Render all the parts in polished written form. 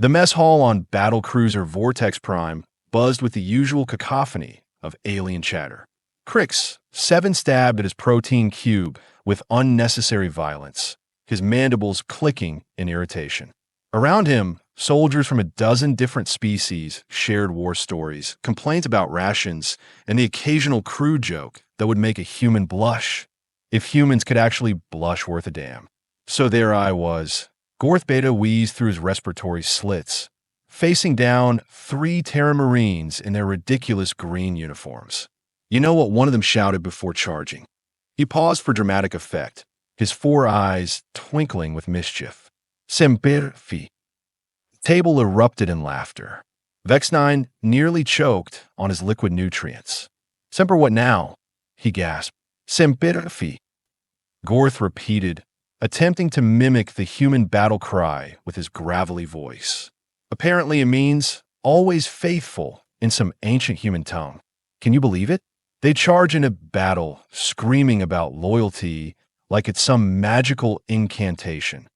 The mess hall on battlecruiser Vortex Prime buzzed with the usual cacophony of alien chatter. Crix, 7 stabbed at his protein cube with unnecessary violence, his mandibles clicking in irritation. Around him, soldiers from a dozen different species shared war stories, complaints about rations, and the occasional crew joke that would make a human blush, if humans could actually blush worth a damn. So there I was. Gorth Beta wheezed through his respiratory slits, facing down 3 Terra Marines in their ridiculous green uniforms. You know what one of them shouted before charging? He paused for dramatic effect, his 4 eyes twinkling with mischief. Semper Fi. The table erupted in laughter. Vex-9 nearly choked on his liquid nutrients. Semper what now? He gasped. Semper Fi. Gorth repeated, attempting to mimic the human battle cry with his gravelly voice. Apparently it means always faithful in some ancient human tongue. Can you believe it? They charge into battle, screaming about loyalty like it's some magical incantation.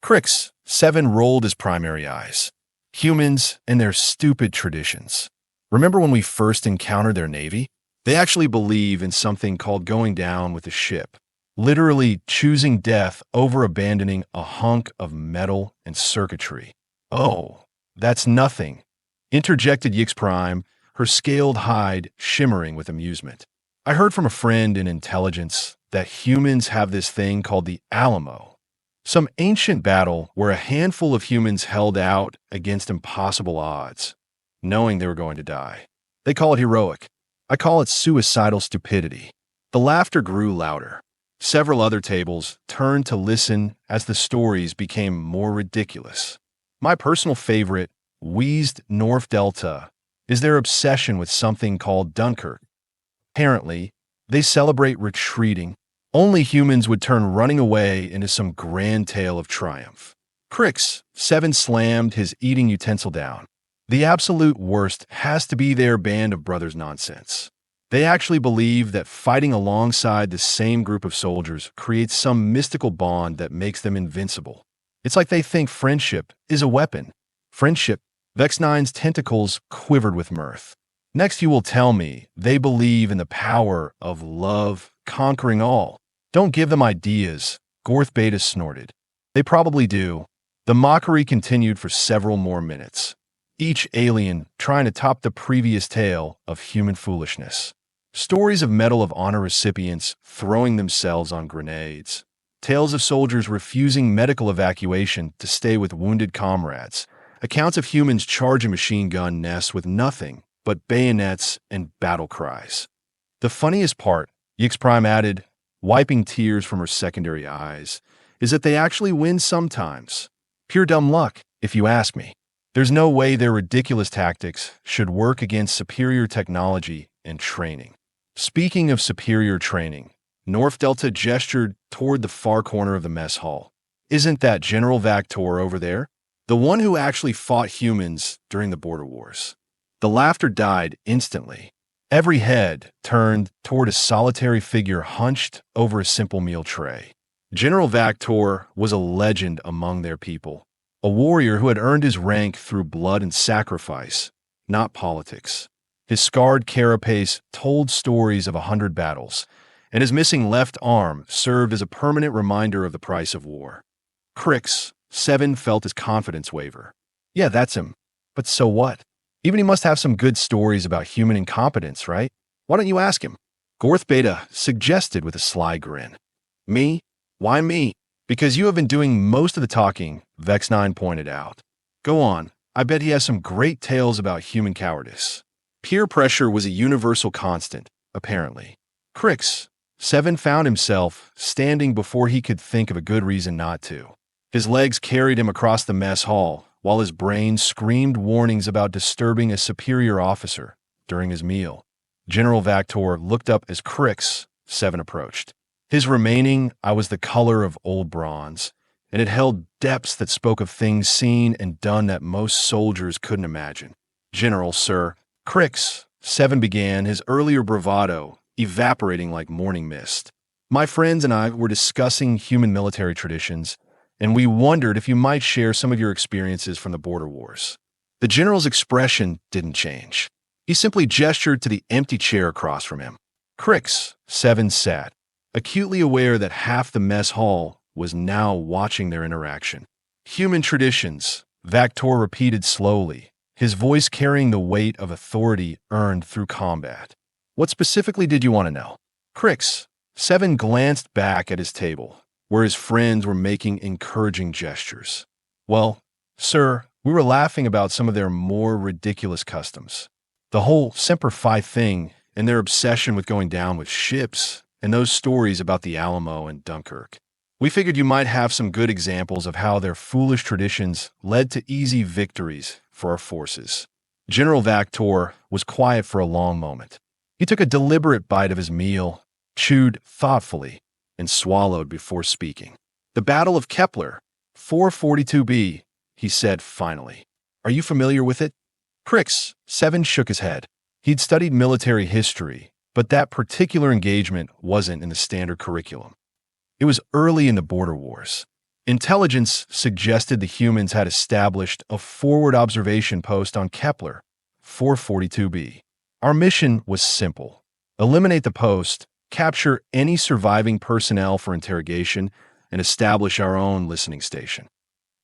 Crix, 7 rolled his primary eyes. Humans and their stupid traditions. Remember when we first encountered their navy? They actually believe in something called going down with the ship. Literally choosing death over abandoning a hunk of metal and circuitry. Oh, that's nothing, interjected Yix Prime, her scaled hide shimmering with amusement. I heard from a friend in intelligence that humans have this thing called the Alamo, some ancient battle where a handful of humans held out against impossible odds, knowing they were going to die. They call it heroic. I call it suicidal stupidity. The laughter grew louder. Several other tables turned to listen as the stories became more ridiculous. My personal favorite, wheezed North Delta, is their obsession with something called Dunkirk. Apparently, they celebrate retreating. Only humans would turn running away into some grand tale of triumph. Crix, 7 slammed his eating utensil down. The absolute worst has to be their band of brothers nonsense. They actually believe that fighting alongside the same group of soldiers creates some mystical bond that makes them invincible. It's like they think friendship is a weapon. Friendship. Vex-9's tentacles quivered with mirth. Next you will tell me they believe in the power of love conquering all. Don't give them ideas, Gorth Beta snorted. They probably do. The mockery continued for several more minutes, each alien trying to top the previous tale of human foolishness. Stories of Medal of Honor recipients throwing themselves on grenades. Tales of soldiers refusing medical evacuation to stay with wounded comrades. Accounts of humans charging machine gun nests with nothing but bayonets and battle cries. The funniest part, Yix Prime added, wiping tears from her secondary eyes, is that they actually win sometimes. Pure dumb luck, if you ask me. There's no way their ridiculous tactics should work against superior technology and training. Speaking of superior training, North Delta gestured toward the far corner of the mess hall. Isn't that General Vak-Tor over there? The one who actually fought humans during the border wars. The laughter died instantly. Every head turned toward a solitary figure hunched over a simple meal tray. General Vak-Tor was a legend among their people, a warrior who had earned his rank through blood and sacrifice, not politics. His scarred carapace told stories of 100 battles, and his missing left arm served as a permanent reminder of the price of war. Crix, 7 felt his confidence waver. Yeah, that's him. But so what? Even he must have some good stories about human incompetence, right? Why don't you ask him? Gorth Beta suggested with a sly grin. Me? Why me? Because you have been doing most of the talking, Vex-9 pointed out. Go on. I bet he has some great tales about human cowardice. Peer pressure was a universal constant, apparently. Crix, 7 found himself standing before he could think of a good reason not to. His legs carried him across the mess hall, while his brain screamed warnings about disturbing a superior officer during his meal. General Vak-Tor looked up as Crix, 7 approached. His remaining eye was the color of old bronze, and it held depths that spoke of things seen and done that most soldiers couldn't imagine. General, sir, Crix, 7 began, his earlier bravado evaporating like morning mist. My friends and I were discussing human military traditions, and we wondered if you might share some of your experiences from the border wars." The general's expression didn't change. He simply gestured to the empty chair across from him. Crix 7 sat, acutely aware that half the mess hall was now watching their interaction. "Human traditions," Vak-Tor repeated slowly, his voice carrying the weight of authority earned through combat. "What specifically did you want to know?" Crix 7 glanced back at his table, where his friends were making encouraging gestures. "Well, sir, we were laughing about some of their more ridiculous customs. The whole Semper Fi thing and their obsession with going down with ships and those stories about the Alamo and Dunkirk. We figured you might have some good examples of how their foolish traditions led to easy victories for our forces." General Vak-Tor was quiet for a long moment. He took a deliberate bite of his meal, chewed thoughtfully, and swallowed before speaking. "The Battle of Kepler-442b, he said finally. "Are you familiar with it?" Crix 7 shook his head. He'd studied military history, but that particular engagement wasn't in the standard curriculum. It was early in the border wars. Intelligence suggested the humans had established a forward observation post on Kepler-442b. Our mission was simple: eliminate the post, capture any surviving personnel for interrogation, and establish our own listening station.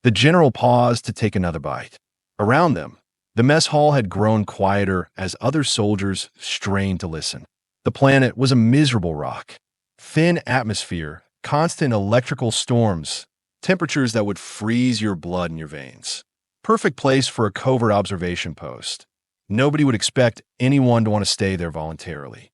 The general paused to take another bite. Around them, the mess hall had grown quieter as other soldiers strained to listen. The planet was a miserable rock. Thin atmosphere, constant electrical storms, temperatures that would freeze your blood in your veins. Perfect place for a covert observation post. Nobody would expect anyone to want to stay there voluntarily.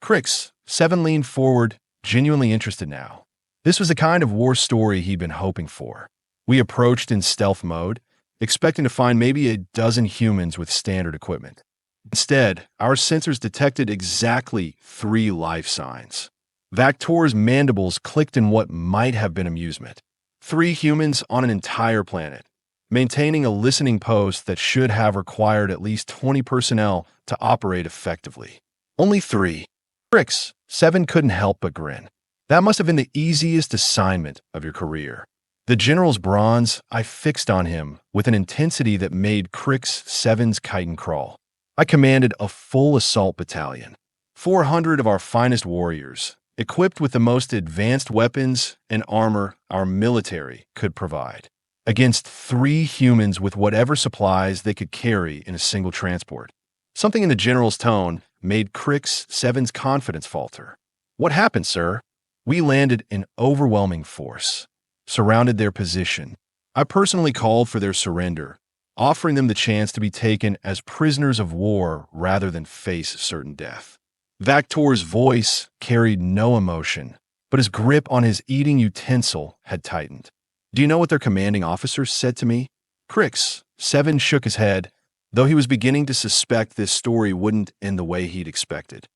Crix 7 leaned forward, genuinely interested now. This was the kind of war story he'd been hoping for. We approached in stealth mode, expecting to find maybe a dozen humans with standard equipment. Instead, our sensors detected exactly 3 life signs. Vak-Tor's mandibles clicked in what might have been amusement. 3 humans on an entire planet, maintaining a listening post that should have required at least 20 personnel to operate effectively. Only 3. Crix 7 couldn't help but grin. That must have been the easiest assignment of your career. The general's bronze eye fixed on him with an intensity that made Crix 7's chitin crawl. "I commanded a full assault battalion. 400 of our finest warriors, equipped with the most advanced weapons and armor our military could provide, against 3 humans with whatever supplies they could carry in a single transport." Something in the general's tone made Crix 7's confidence falter. "What happened, sir?" "We landed in overwhelming force, surrounded their position. I personally called for their surrender, offering them the chance to be taken as prisoners of war rather than face certain death." Vak-Tor's voice carried no emotion, but his grip on his eating utensil had tightened. "Do you know what their commanding officers said to me?" Crix 7 shook his head, though he was beginning to suspect this story wouldn't end the way he'd expected.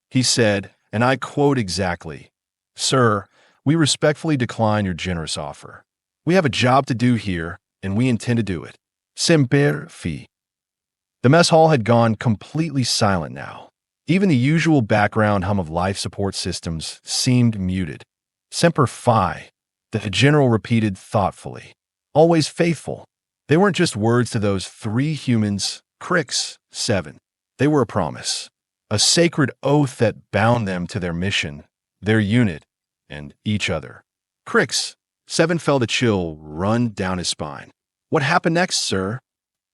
He said, and I quote exactly, "Sir, we respectfully decline your generous offer. We have a job to do here, and we intend to do it. Semper Fi." The mess hall had gone completely silent now. Even the usual background hum of life support systems seemed muted. "Semper Fi," the general repeated thoughtfully. "Always faithful." They weren't just words to those 3 humans, Crix 7. They were a promise, a sacred oath that bound them to their mission, their unit, and each other. Crix 7 felt a chill run down his spine. "What happened next, sir?"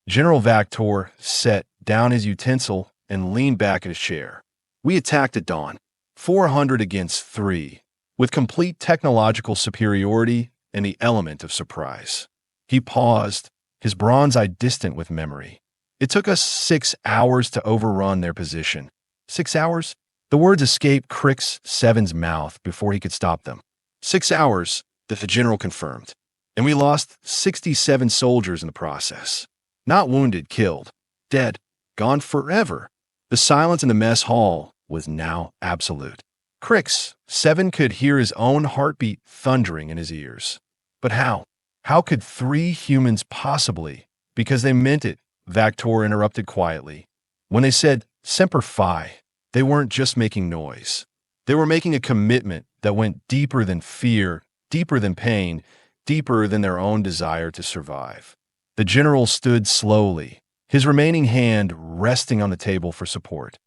General Vak-Tor set down his utensil and leaned back in his chair. "We attacked at dawn, 400 against 3, with complete technological superiority and the element of surprise." He paused, his bronze eye distant with memory. "It took us 6 hours to overrun their position." 6 hours? The words escaped Crix 7's mouth before he could stop them. 6 hours, the general confirmed. "And we lost 67 soldiers in the process. Not wounded, killed. Dead. Gone forever." The silence in the mess hall was now absolute. Crix 7 could hear his own heartbeat thundering in his ears. But how? How could 3 humans possibly? "Because they meant it," Vak-Tor interrupted quietly. "When they said Semper Fi, they weren't just making noise. They were making a commitment that went deeper than fear, deeper than pain, deeper than their own desire to survive. The general stood slowly, his remaining hand resting on the table for support.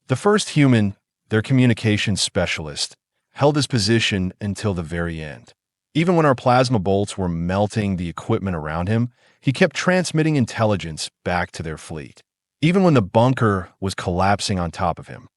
The first human, their communications specialist, held his position until the very end. Even when our plasma bolts were melting the equipment around him, he kept transmitting intelligence back to their fleet. Even when the bunker was collapsing on top of him.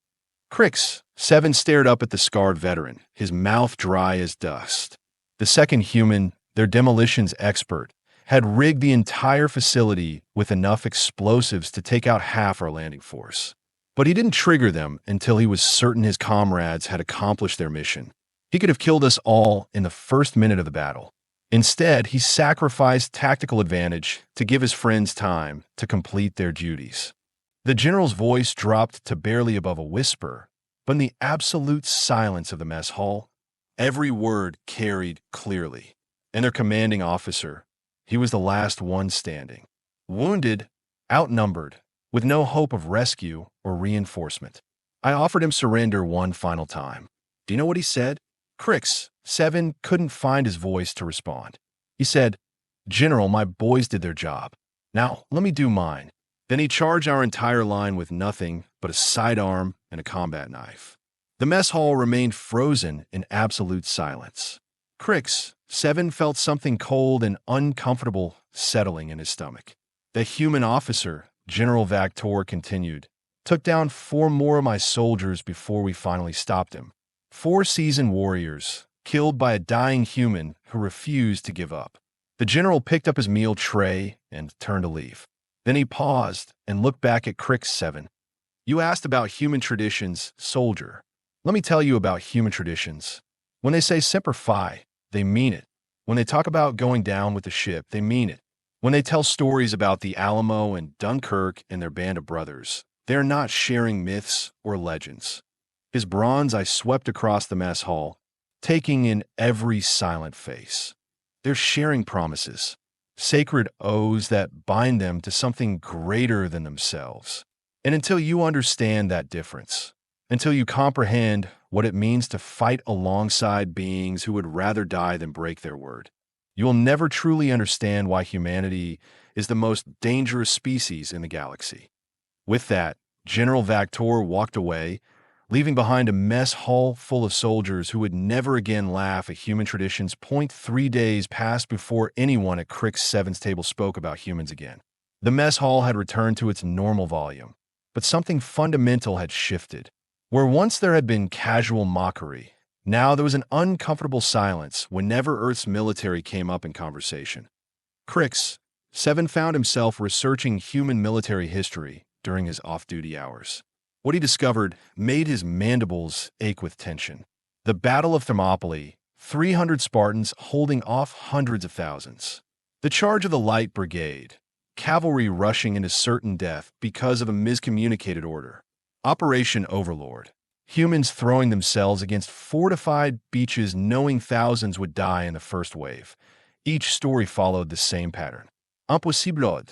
Crix, 7 stared up at the scarred veteran, his mouth dry as dust. The second human, their demolitions expert, had rigged the entire facility with enough explosives to take out half our landing force. But he didn't trigger them until he was certain his comrades had accomplished their mission. He could have killed us all in the first minute of the battle. Instead, he sacrificed tactical advantage to give his friends time to complete their duties. The general's voice dropped to barely above a whisper, but in the absolute silence of the mess hall, every word carried clearly. And their commanding officer, he was the last one standing. Wounded, outnumbered, with no hope of rescue or reinforcement. I offered him surrender one final time. Do you know what he said? Crix, 7, couldn't find his voice to respond. He said, "General, my boys did their job. Now, let me do mine." Then he charged our entire line with nothing but a sidearm and a combat knife. The mess hall remained frozen in absolute silence. Crix, 7, felt something cold and uncomfortable settling in his stomach. The human officer, General Vak-Tor, continued, "Took down 4 more of my soldiers before we finally stopped him. 4 seasoned warriors, killed by a dying human who refused to give up." The general picked up his meal tray and turned to leave. Then he paused and looked back at Crix, 7. "You asked about human traditions, soldier. Let me tell you about human traditions. When they say Semper Fi, they mean it. When they talk about going down with the ship, they mean it. When they tell stories about the Alamo and Dunkirk and their band of brothers, they are not sharing myths or legends." His bronze eye swept across the mess hall, taking in every silent face. They're sharing promises, sacred oaths that bind them to something greater than themselves. And until you understand that difference, until you comprehend what it means to fight alongside beings who would rather die than break their word, you will never truly understand why humanity is the most dangerous species in the galaxy. With that, General Vak-Tor walked away, leaving behind a mess hall full of soldiers who would never again laugh at human traditions. 3 days passed before anyone at Crix 7's table spoke about humans again. The mess hall had returned to its normal volume, but something fundamental had shifted. Where once there had been casual mockery, now there was an uncomfortable silence whenever Earth's military came up in conversation. Crix 7 found himself researching human military history during his off-duty hours. What he discovered made his mandibles ache with tension. The Battle of Thermopylae, 300 Spartans holding off hundreds of thousands. The charge of the Light Brigade, cavalry rushing into certain death because of a miscommunicated order. Operation Overlord, humans throwing themselves against fortified beaches knowing thousands would die in the first wave. Each story followed the same pattern. Impossible,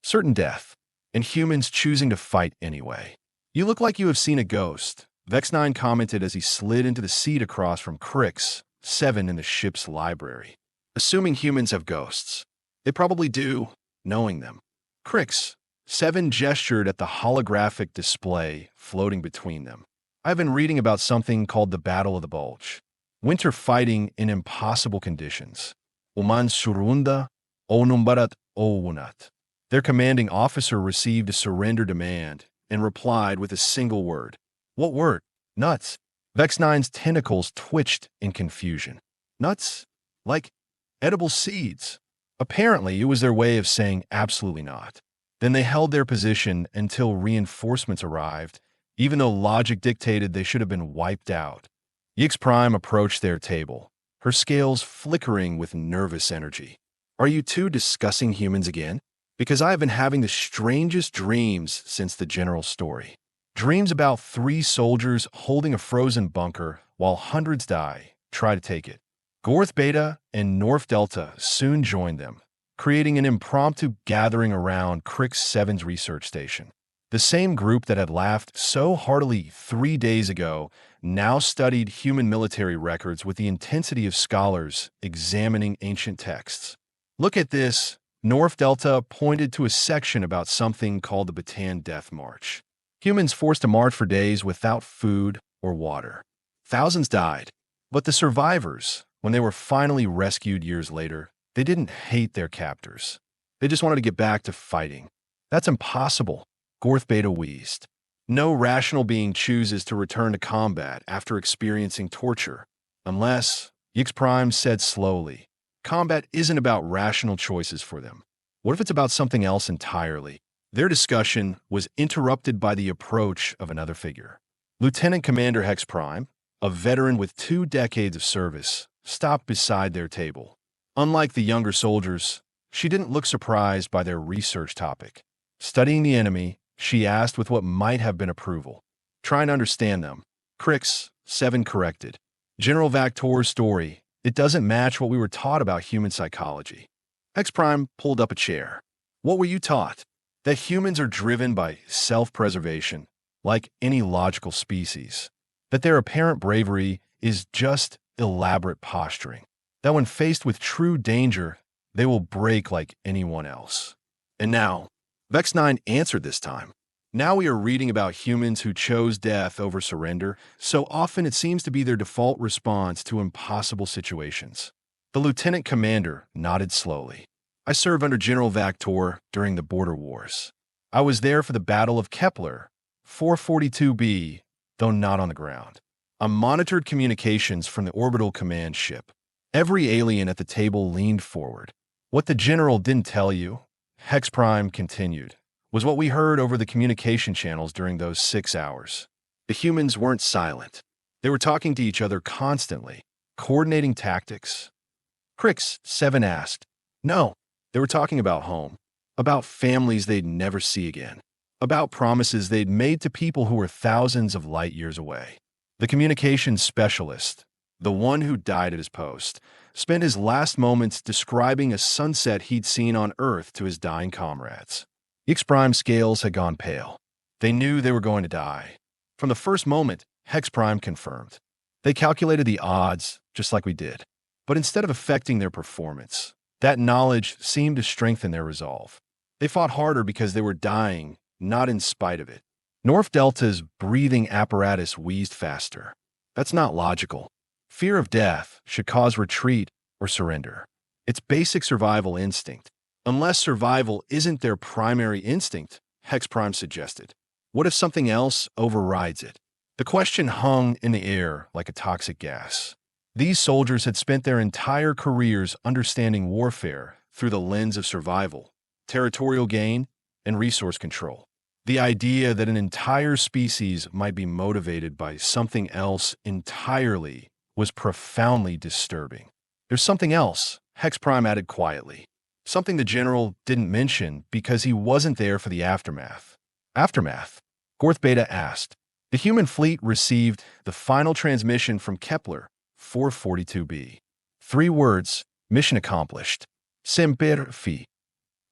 certain death, and humans choosing to fight anyway. "You look like you have seen a ghost," Vex-9 commented as he slid into the seat across from Crix 7 in the ship's library. "Assuming humans have ghosts. They probably do, knowing them." Crix 7 gestured at the holographic display floating between them. "I've been reading about something called the Battle of the Bulge. Winter fighting in impossible conditions. Uman surunda, onumbarat ounat." Their commanding officer received a surrender demand and replied with a single word. "What word?" "Nuts." Vex-9's tentacles twitched in confusion. "Nuts? Like edible seeds?" Apparently, it was their way of saying absolutely not. Then they held their position until reinforcements arrived, even though logic dictated they should have been wiped out. Yix Prime approached their table, her scales flickering with nervous energy. "Are you two discussing humans again? Because I have been having the strangest dreams since the general story. Dreams about 3 soldiers holding a frozen bunker while hundreds try to take it. Gorth Beta and North Delta soon joined them, creating an impromptu gathering around Crix 7's research station. The same group that had laughed so heartily 3 days ago now studied human military records with the intensity of scholars examining ancient texts. Look at this. North Delta pointed to a section about something called the Bataan Death March. Humans forced to march for days without food or water. Thousands died, but the survivors, when they were finally rescued years later, they didn't hate their captors. They just wanted to get back to fighting. That's impossible, Gorth Beta wheezed. No rational being chooses to return to combat after experiencing torture. Unless, Yix Prime said slowly, combat isn't about rational choices for them. What if it's about something else entirely? Their discussion was interrupted by the approach of another figure. Lieutenant Commander Hex Prime, a veteran with 2 decades of service, stopped beside their table. Unlike the younger soldiers, she didn't look surprised by their research topic. Studying the enemy, she asked with what might have been approval. Trying to understand them. Crix, 7 corrected. General Vak-Tor's story, it doesn't match what we were taught about human psychology. X Prime pulled up a chair. What were you taught? That humans are driven by self-preservation, like any logical species. That their apparent bravery is just elaborate posturing. That when faced with true danger, they will break like anyone else. And now, Vex9 answered this time. Now we are reading about humans who chose death over surrender, so often it seems to be their default response to impossible situations. The lieutenant commander nodded slowly. I served under General Vak-Tor during the border wars. I was there for the Battle of Kepler-442b, though not on the ground. I monitored communications from the orbital command ship. Every alien at the table leaned forward. What the general didn't tell you, Hex Prime continued, was what we heard over the communication channels during those 6 hours. The humans weren't silent. They were talking to each other constantly, coordinating tactics. Crix, 7 asked. No, they were talking about home, about families they'd never see again, about promises they'd made to people who were thousands of light years away. The communications specialist, the one who died at his post, spent his last moments describing a sunset he'd seen on Earth to his dying comrades. X Prime's scales had gone pale. They knew they were going to die. From the first moment, Hex Prime confirmed. They calculated the odds, just like we did. But instead of affecting their performance, that knowledge seemed to strengthen their resolve. They fought harder because they were dying, not in spite of it. North Delta's breathing apparatus wheezed faster. That's not logical. Fear of death should cause retreat or surrender. It's basic survival instinct. Unless survival isn't their primary instinct, Hex Prime suggested. What if something else overrides it? The question hung in the air like a toxic gas. These soldiers had spent their entire careers understanding warfare through the lens of survival, territorial gain, and resource control. The idea that an entire species might be motivated by something else entirely was profoundly disturbing. There's something else, Hex Prime added quietly. Something the general didn't mention because he wasn't there for the aftermath. Aftermath? Gorth Beta asked. The human fleet received the final transmission from Kepler-442b. 3 words, mission accomplished. Semper Fi.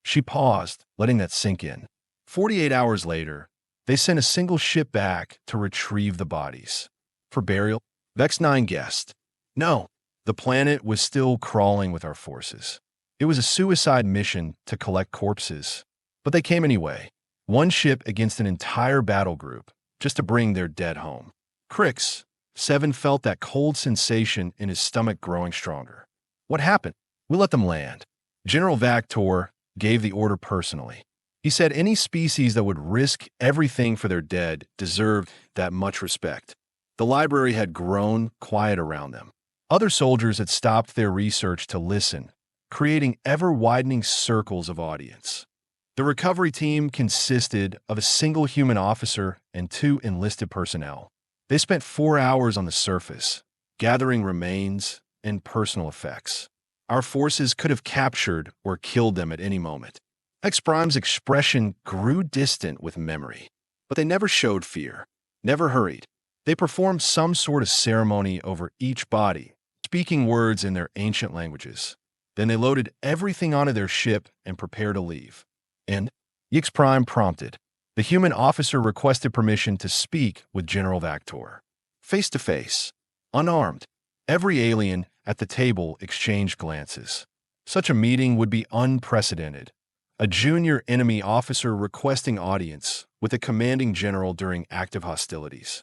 She paused, letting that sink in. 48 hours later, they sent a single ship back to retrieve the bodies. For burial? Vex9 guessed. No, the planet was still crawling with our forces. It was a suicide mission to collect corpses. But they came anyway. 1 ship against an entire battle group, just to bring their dead home. Crix, 7 felt that cold sensation in his stomach growing stronger. What happened? We let them land. General Vak-Tor gave the order personally. He said any species that would risk everything for their dead deserved that much respect. The library had grown quiet around them. Other soldiers had stopped their research to listen, creating ever-widening circles of audience. The recovery team consisted of a single human officer and 2 enlisted personnel. They spent 4 hours on the surface, gathering remains and personal effects. Our forces could have captured or killed them at any moment. X Prime's expression grew distant with memory, but they never showed fear, never hurried. They performed some sort of ceremony over each body, speaking words in their ancient languages. Then they loaded everything onto their ship and prepared to leave. And X Prime prompted. The human officer requested permission to speak with General Vak-Tor. face to face, unarmed. Every alien at the table exchanged glances. Such a meeting would be unprecedented. A junior enemy officer requesting audience with a commanding general during active hostilities.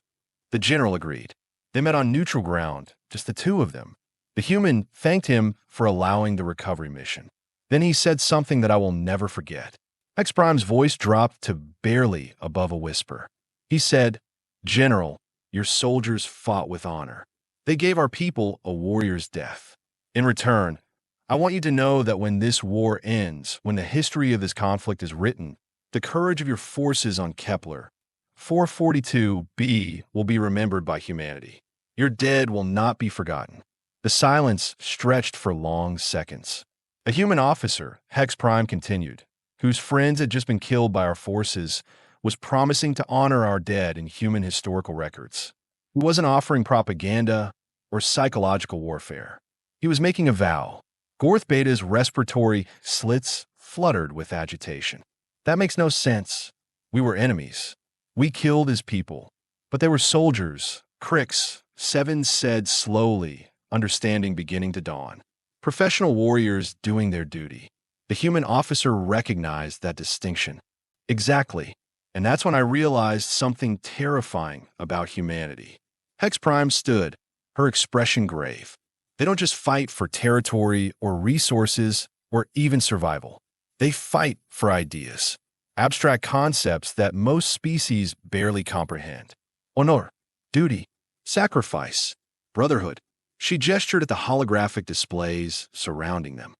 The general agreed. They met on neutral ground, just the two of them. The human thanked him for allowing the recovery mission. Then he said something that I will never forget. X Prime's voice dropped to barely above a whisper. He said, "General, your soldiers fought with honor. They gave our people a warrior's death. In return, I want you to know that when this war ends, when the history of this conflict is written, the courage of your forces on Kepler-442b will be remembered by humanity. Your dead will not be forgotten." The silence stretched for long seconds. A human officer, Hex Prime continued, whose friends had just been killed by our forces, was promising to honor our dead in human historical records. He wasn't offering propaganda or psychological warfare. He was making a vow. Gorth Beta's respiratory slits fluttered with agitation. That makes no sense. We were enemies. We killed his people. But they were soldiers. Crix, Seven said slowly, understanding beginning to dawn. Professional warriors doing their duty. The human officer recognized that distinction. Exactly. And that's when I realized something terrifying about humanity. Hex Prime stood, her expression grave. They don't just fight for territory or resources or even survival. They fight for ideas, abstract concepts that most species barely comprehend. Honor, duty, sacrifice, brotherhood. She gestured at the holographic displays surrounding them.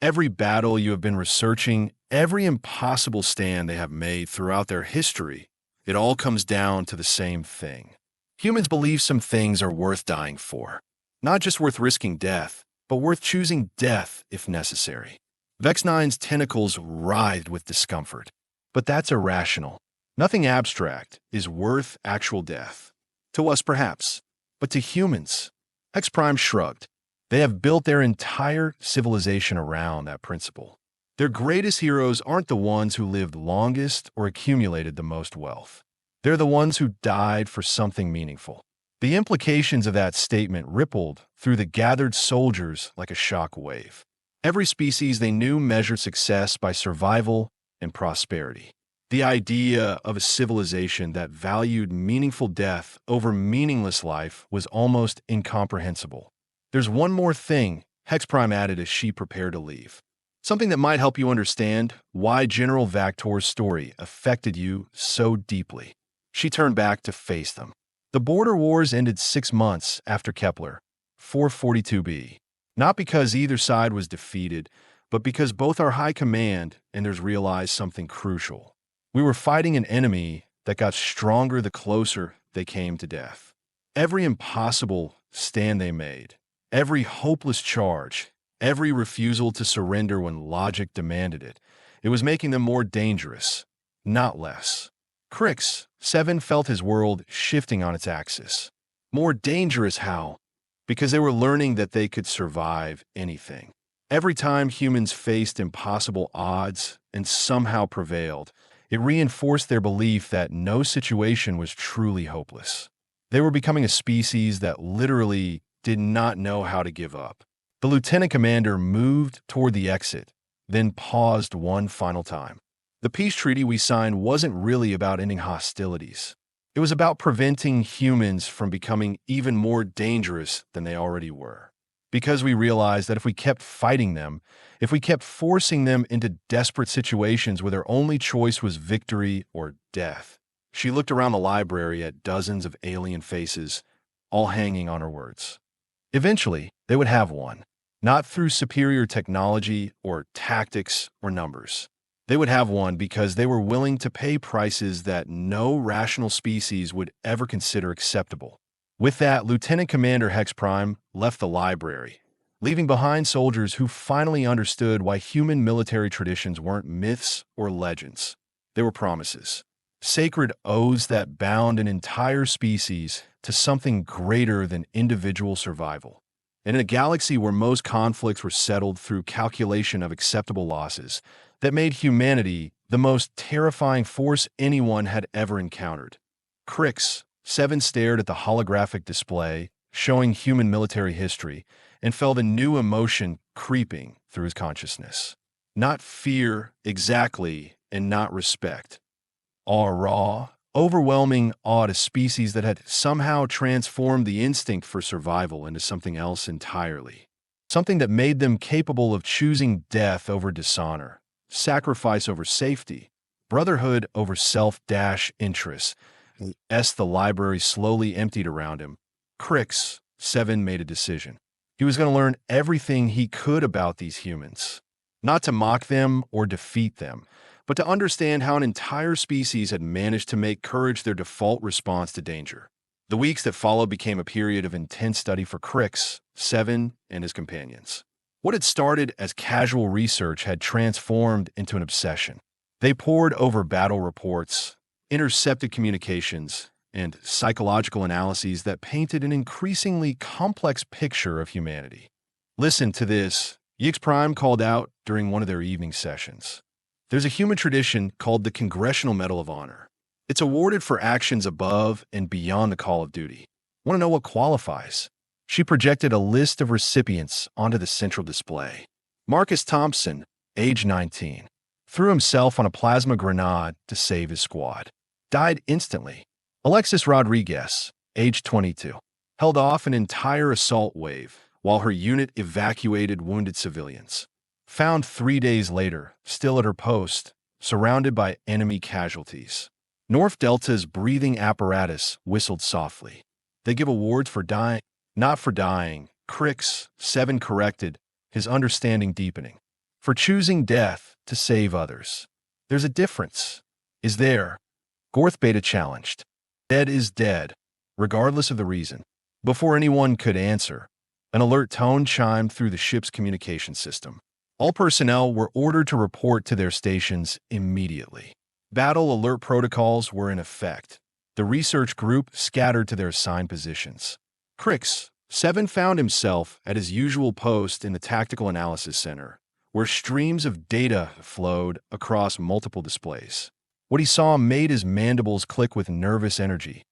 Every battle you have been researching, every impossible stand they have made throughout their history, it all comes down to the same thing. Humans believe some things are worth dying for. Not just worth risking death, but worth choosing death if necessary. Vex-9's tentacles writhed with discomfort. But that's irrational. Nothing abstract is worth actual death. To us, perhaps, but to humans. X Prime shrugged. They have built their entire civilization around that principle. Their greatest heroes aren't the ones who lived longest or accumulated the most wealth. They're the ones who died for something meaningful. The implications of that statement rippled through the gathered soldiers like a shock wave. Every species they knew measured success by survival and prosperity. The idea of a civilization that valued meaningful death over meaningless life was almost incomprehensible. There's one more thing, Hex Prime added as she prepared to leave. Something that might help you understand why General Vak-Tor's story affected you so deeply. She turned back to face them. The border wars ended 6 months after Kepler-442b. Not because either side was defeated, but because both our high command and theirs realized something crucial. We were fighting an enemy that got stronger the closer they came to death. Every impossible stand they made, every hopeless charge, every refusal to surrender when logic demanded it, it was making them more dangerous, not less. Crix, 7 felt his world shifting on its axis. More dangerous how? Because they were learning that they could survive anything. Every time humans faced impossible odds and somehow prevailed, it reinforced their belief that no situation was truly hopeless. They were becoming a species that literally did not know how to give up. The lieutenant commander moved toward the exit, then paused one final time. The peace treaty we signed wasn't really about ending hostilities. It was about preventing humans from becoming even more dangerous than they already were. Because we realized that if we kept fighting them, if we kept forcing them into desperate situations where their only choice was victory or death. She looked around the library at dozens of alien faces, all hanging on her words. Eventually, they would have one, not through superior technology or tactics or numbers. They would have one because they were willing to pay prices that no rational species would ever consider acceptable. With that, Lieutenant Commander Hex Prime left the library, leaving behind soldiers who finally understood why human military traditions weren't myths or legends. They were promises, sacred oaths that bound an entire species to something greater than individual survival. And in a galaxy where most conflicts were settled through calculation of acceptable losses, that made humanity the most terrifying force anyone had ever encountered. Crix, 7 stared at the holographic display, showing human military history, and felt a new emotion creeping through his consciousness. Not fear, exactly, and not respect. Awe, raw, overwhelming awe at a species that had somehow transformed the instinct for survival into something else entirely. Something that made them capable of choosing death over dishonor, sacrifice over safety, brotherhood over self-interest. As the library slowly emptied around him, Crix, 7 made a decision. He was going to learn everything he could about these humans. Not to mock them or defeat them, but to understand how an entire species had managed to make courage their default response to danger. The weeks that followed became a period of intense study for Crix, 7, and his companions. What had started as casual research had transformed into an obsession. They pored over battle reports, intercepted communications, and psychological analyses that painted an increasingly complex picture of humanity. "Listen to this," Yix Prime called out during one of their evening sessions. "There's a human tradition called the Congressional Medal of Honor. It's awarded for actions above and beyond the call of duty. Want to know what qualifies?" She projected a list of recipients onto the central display. Marcus Thompson, age 19, threw himself on a plasma grenade to save his squad. Died instantly. Alexis Rodriguez, age 22, held off an entire assault wave while her unit evacuated wounded civilians. Found 3 days later, still at her post, surrounded by enemy casualties. North Delta's breathing apparatus whistled softly. "They give awards for dying, not for dying," Crix, 7 corrected, his understanding deepening. "For choosing death to save others. There's a difference." "Is there?" Gorth Beta challenged. "Dead is dead, regardless of the reason." Before anyone could answer, an alert tone chimed through the ship's communication system. All personnel were ordered to report to their stations immediately. Battle alert protocols were in effect. The research group scattered to their assigned positions. Crix, 7 found himself at his usual post in the Tactical Analysis Center, where streams of data flowed across multiple displays. What he saw made his mandibles click with nervous energy.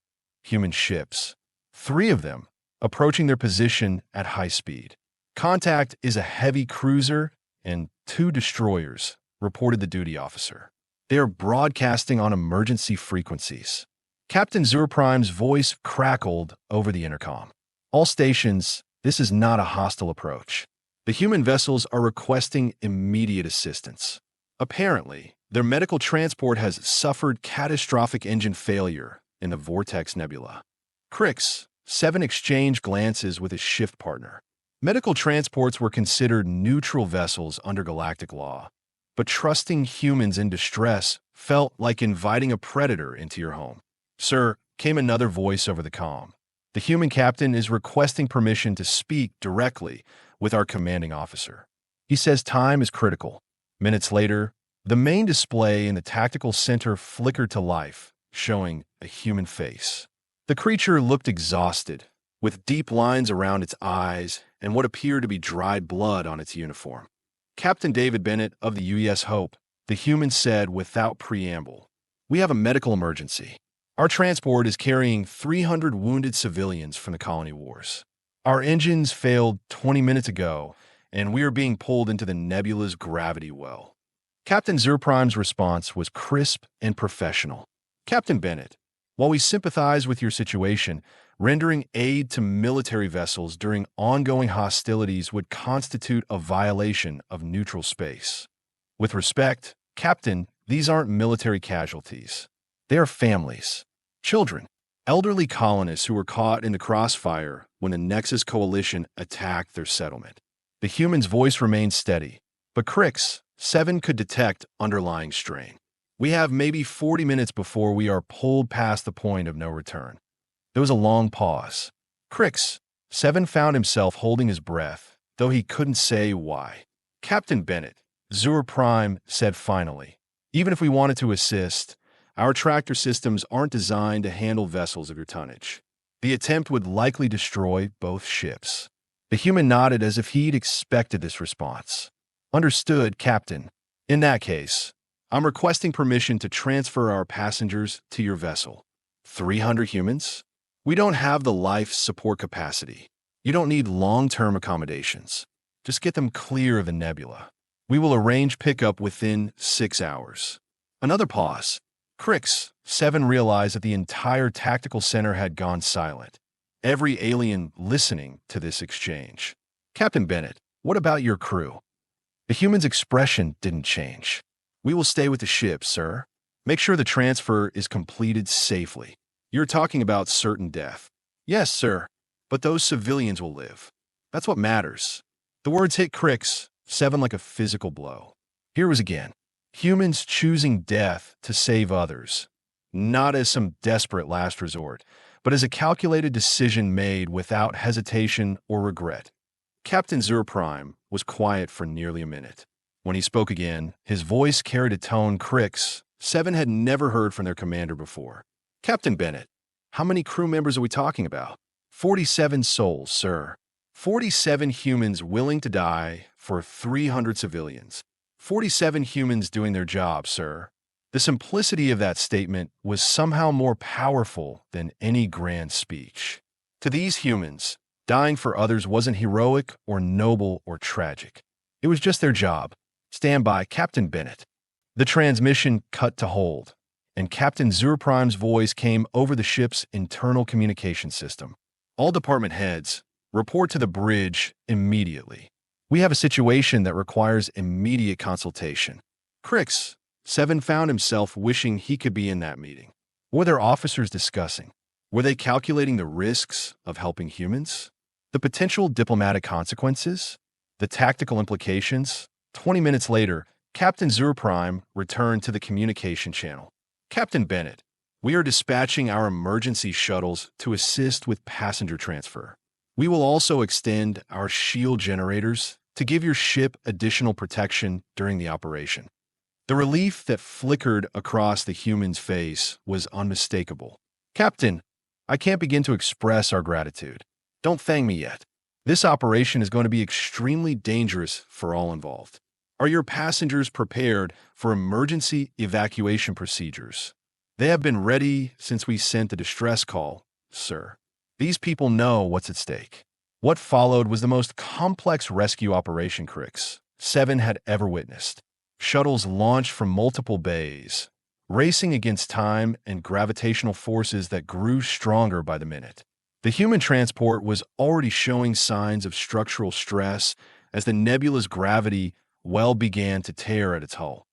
Human ships. 3 of them, approaching their position at high speed. "Contact is a heavy cruiser and 2 destroyers," reported the duty officer. "They are broadcasting on emergency frequencies." Captain Zurprime's voice crackled over the intercom. "All stations, this is not a hostile approach. The human vessels are requesting immediate assistance. Apparently, their medical transport has suffered catastrophic engine failure in the Vortex Nebula." Crix, 7 exchanged glances with his shift partner. Medical transports were considered neutral vessels under galactic law, but trusting humans in distress felt like inviting a predator into your home. "Sir," came another voice over the comm. "The human captain is requesting permission to speak directly with our commanding officer. He says time is critical." Minutes later, the main display in the tactical center flickered to life, showing a human face. The creature looked exhausted, with deep lines around its eyes and what appeared to be dried blood on its uniform. "Captain David Bennett of the U.S. Hope," the human said without preamble. "We have a medical emergency. Our transport is carrying 300 wounded civilians from the colony wars. Our engines failed 20 minutes ago, and we are being pulled into the nebula's gravity well." Captain Zurprime's response was crisp and professional. "Captain Bennett, while we sympathize with your situation, rendering aid to military vessels during ongoing hostilities would constitute a violation of neutral space. With respect, Captain, these aren't military casualties. They are families, children, elderly colonists who were caught in the crossfire when the Nexus Coalition attacked their settlement." The human's voice remained steady, but Crix, 7 could detect underlying strain. "We have maybe 40 minutes before we are pulled past the point of no return." There was a long pause. Crix, 7 found himself holding his breath, though he couldn't say why. "Captain Bennett," Zur Prime said finally, "even if we wanted to assist, our tractor systems aren't designed to handle vessels of your tonnage. The attempt would likely destroy both ships." The human nodded as if he'd expected this response. "Understood, Captain. In that case, I'm requesting permission to transfer our passengers to your vessel." 300 humans? We don't have the life support capacity. You don't need long-term accommodations. Just get them clear of the nebula. We will arrange pickup within 6 hours. Another pause. Crix, 7 realized that the entire tactical center had gone silent. Every alien listening to this exchange. Captain Bennett, what about your crew? The human's expression didn't change. We will stay with the ship, sir. Make sure the transfer is completed safely. You're talking about certain death. Yes, sir. But those civilians will live. That's what matters. The words hit Crix, 7 like a physical blow. Here was again. Humans choosing death to save others. Not as some desperate last resort, but as a calculated decision made without hesitation or regret. Captain Zur Prime was quiet for nearly a minute. When he spoke again, his voice carried a tone Crix, 7 had never heard from their commander before. Captain Bennett, how many crew members are we talking about? 47 souls, sir. 47 humans willing to die for 300 civilians. 47 humans doing their job, sir. The simplicity of that statement was somehow more powerful than any grand speech. To these humans, dying for others wasn't heroic or noble or tragic. It was just their job. Stand by, Captain Bennett. The transmission cut to hold, and Captain Zur Prime's voice came over the ship's internal communication system. All department heads, report to the bridge immediately. We have a situation that requires immediate consultation. Crix, 7 found himself wishing he could be in that meeting. What were their officers discussing? Were they calculating the risks of helping humans? The potential diplomatic consequences? The tactical implications? 20 minutes later, Captain Zur Prime returned to the communication channel. Captain Bennett, we are dispatching our emergency shuttles to assist with passenger transfer. We will also extend our shield generators to give your ship additional protection during the operation. The relief that flickered across the human's face was unmistakable. Captain, I can't begin to express our gratitude. Don't thank me yet. This operation is going to be extremely dangerous for all involved. Are your passengers prepared for emergency evacuation procedures? They have been ready since we sent the distress call, sir. These people know what's at stake. What followed was the most complex rescue operation Crix 7 had ever witnessed. Shuttles launched from multiple bays, racing against time and gravitational forces that grew stronger by the minute. The human transport was already showing signs of structural stress as the nebula's gravity well began to tear at its hull.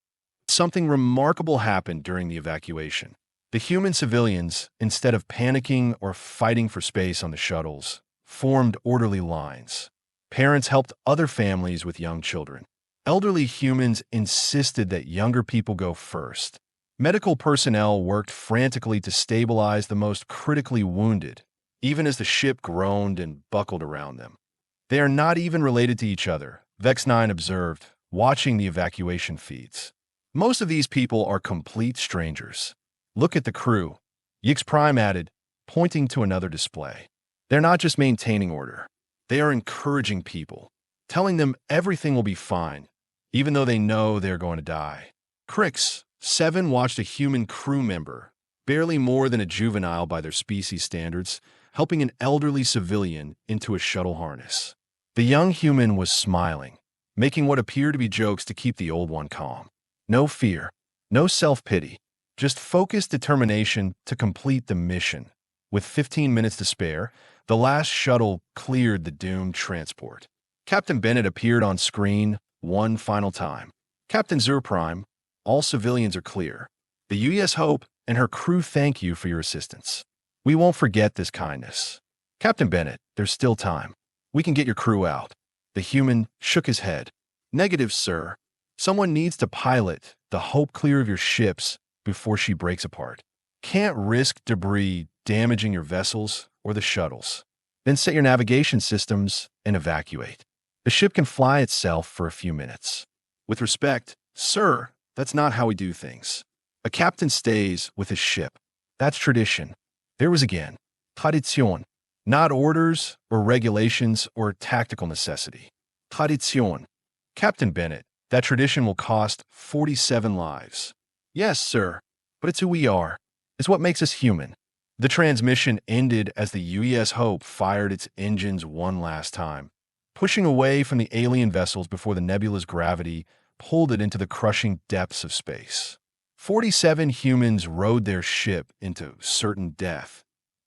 Something remarkable happened during the evacuation. The human civilians, instead of panicking or fighting for space on the shuttles, formed orderly lines. Parents helped other families with young children. Elderly humans insisted that younger people go first. Medical personnel worked frantically to stabilize the most critically wounded, even as the ship groaned and buckled around them. They are not even related to each other, Vex 9 observed, watching the evacuation feeds. Most of these people are complete strangers. Look at the crew, Yix Prime added, pointing to another display. They're not just maintaining order. They are encouraging people, telling them everything will be fine, even though they know they're going to die. Crix, 7 watched a human crew member, barely more than a juvenile by their species standards, helping an elderly civilian into a shuttle harness. The young human was smiling, making what appeared to be jokes to keep the old one calm. No fear, no self-pity, just focused determination to complete the mission. With 15 minutes to spare, the last shuttle cleared the doomed transport. Captain Bennett appeared on screen one final time. Captain Zur Prime, all civilians are clear. The UES Hope and her crew thank you for your assistance. We won't forget this kindness. Captain Bennett, there's still time. We can get your crew out. The human shook his head. Negative, sir. Someone needs to pilot the Hope clear of your ships before she breaks apart. Can't risk debris damaging your vessels or the shuttles. Then set your navigation systems and evacuate. The ship can fly itself for a few minutes. With respect, sir, that's not how we do things. A captain stays with his ship. That's tradition. There was again, tradition, not orders or regulations or tactical necessity. Tradition. Captain Bennett, that tradition will cost 47 lives. Yes, sir, but it's who we are. It's what makes us human. The transmission ended as the UES Hope fired its engines one last time, pushing away from the alien vessels before the nebula's gravity pulled it into the crushing depths of space. 47 humans rode their ship into certain death,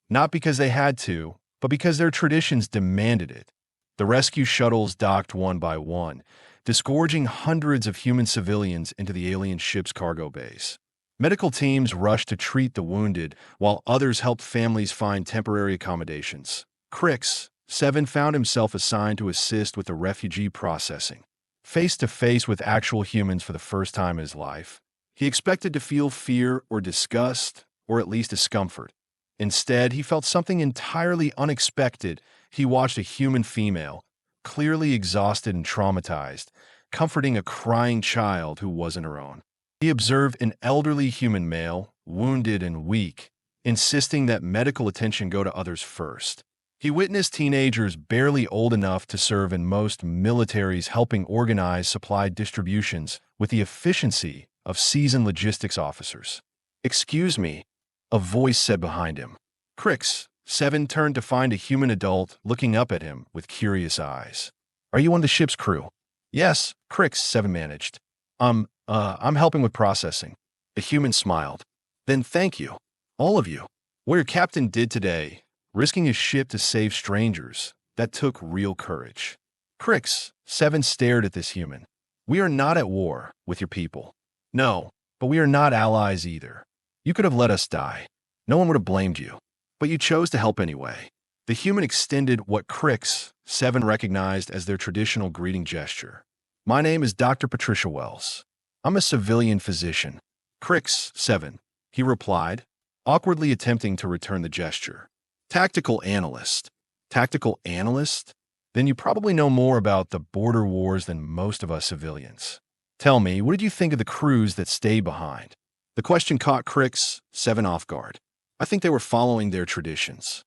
not because they had to, but because their traditions demanded it. The rescue shuttles docked one by one, disgorging hundreds of human civilians into the alien ship's cargo bays. Medical teams rushed to treat the wounded, while others helped families find temporary accommodations. Crix, 7, found himself assigned to assist with the refugee processing. Face to face with actual humans for the first time in his life, he expected to feel fear or disgust, or at least discomfort. Instead, he felt something entirely unexpected. He watched a human female, clearly exhausted and traumatized, comforting a crying child who wasn't her own. He observed an elderly human male, wounded and weak, insisting that medical attention go to others first. He witnessed teenagers barely old enough to serve in most militaries helping organize supply distributions with the efficiency of seasoned logistics officers. "Excuse me," a voice said behind him. Crix, 7, turned to find a human adult looking up at him with curious eyes. "Are you on the ship's crew?" "Yes," Crix, 7 managed. I'm helping with processing." The human smiled. "Then thank you, all of you. What your captain did today, risking his ship to save strangers, that took real courage." Crix, 7, stared at this human. "We are not at war with your people. No, but we are not allies either. You could have let us die. No one would have blamed you. But you chose to help anyway." The human extended what Crix, 7, recognized as their traditional greeting gesture. "My name is Dr. Patricia Wells. I'm a civilian physician." "Crix, 7, he replied, awkwardly attempting to return the gesture. "Tactical analyst." "Tactical analyst? Then you probably know more about the border wars than most of us civilians. Tell me, what did you think of the crews that stayed behind?" The question caught Crix, 7, off guard. "I think they were following their traditions."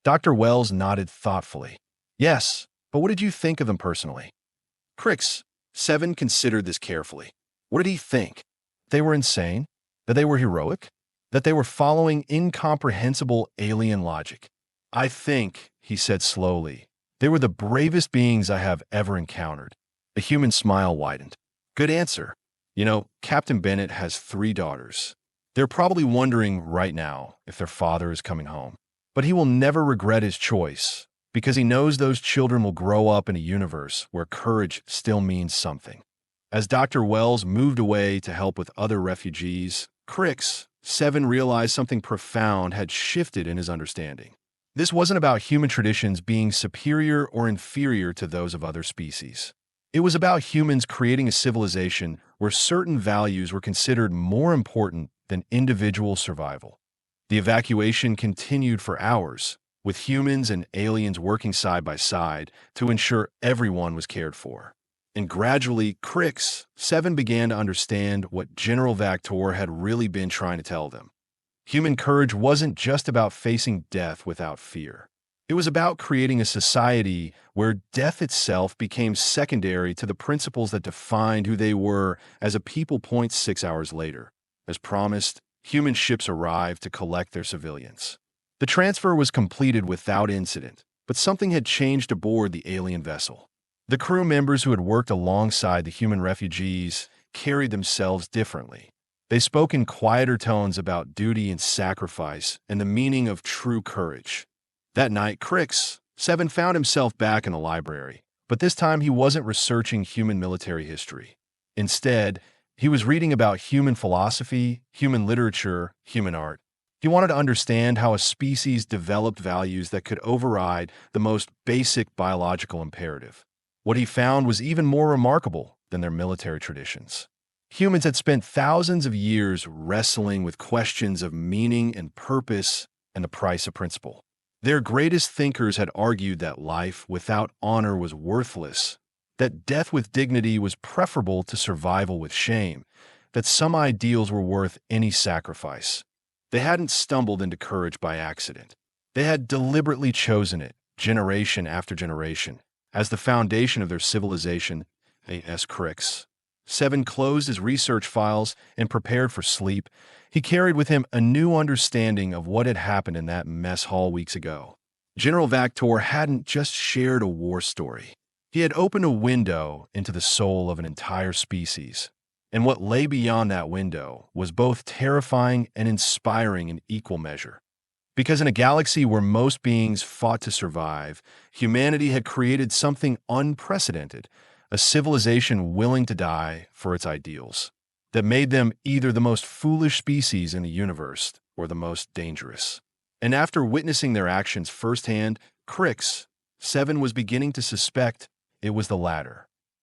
Dr. Wells nodded thoughtfully. "Yes, but what did you think of them personally?" Crix, 7, considered this carefully. What did he think? They were insane? That they were heroic? That they were following incomprehensible alien logic? "I think," he said slowly, "they were the bravest beings I have ever encountered." The human smile widened. "Good answer. You know, Captain Bennett has 3 daughters. They're probably wondering right now if their father is coming home. But he will never regret his choice, because he knows those children will grow up in a universe where courage still means something." As Dr. Wells moved away to help with other refugees, Crix, 7, realized something profound had shifted in his understanding. This wasn't about human traditions being superior or inferior to those of other species. It was about humans creating a civilization where certain values were considered more important than individual survival. The evacuation continued for hours, with humans and aliens working side by side to ensure everyone was cared for. And gradually, Crix, 7, began to understand what General Vak-Tor had really been trying to tell them. Human courage wasn't just about facing death without fear. It was about creating a society where death itself became secondary to the principles that defined who they were as a people. 6 hours later, as promised, human ships arrived to collect their civilians. The transfer was completed without incident, but something had changed aboard the alien vessel. The crew members who had worked alongside the human refugees carried themselves differently. They spoke in quieter tones about duty and sacrifice and the meaning of true courage. That night, Crix, 7, found himself back in the library, but this time he wasn't researching human military history. Instead, he was reading about human philosophy, human literature, human art. He wanted to understand how a species developed values that could override the most basic biological imperative. What he found was even more remarkable than their military traditions. Humans had spent thousands of years wrestling with questions of meaning and purpose and the price of principle. Their greatest thinkers had argued that life without honor was worthless, that death with dignity was preferable to survival with shame, that some ideals were worth any sacrifice. They hadn't stumbled into courage by accident. They had deliberately chosen it, generation after generation, as the foundation of their civilization. A.S. Crix, Seven closed his research files and prepared for sleep. He carried with him a new understanding of what had happened in that mess hall weeks ago. General Vak-Tor hadn't just shared a war story. He had opened a window into the soul of an entire species. And what lay beyond that window was both terrifying and inspiring in equal measure. Because in a galaxy where most beings fought to survive, humanity had created something unprecedented, a civilization willing to die for its ideals, that made them either the most foolish species in the universe or the most dangerous. And after witnessing their actions firsthand, Crix, Seven was beginning to suspect it was the latter.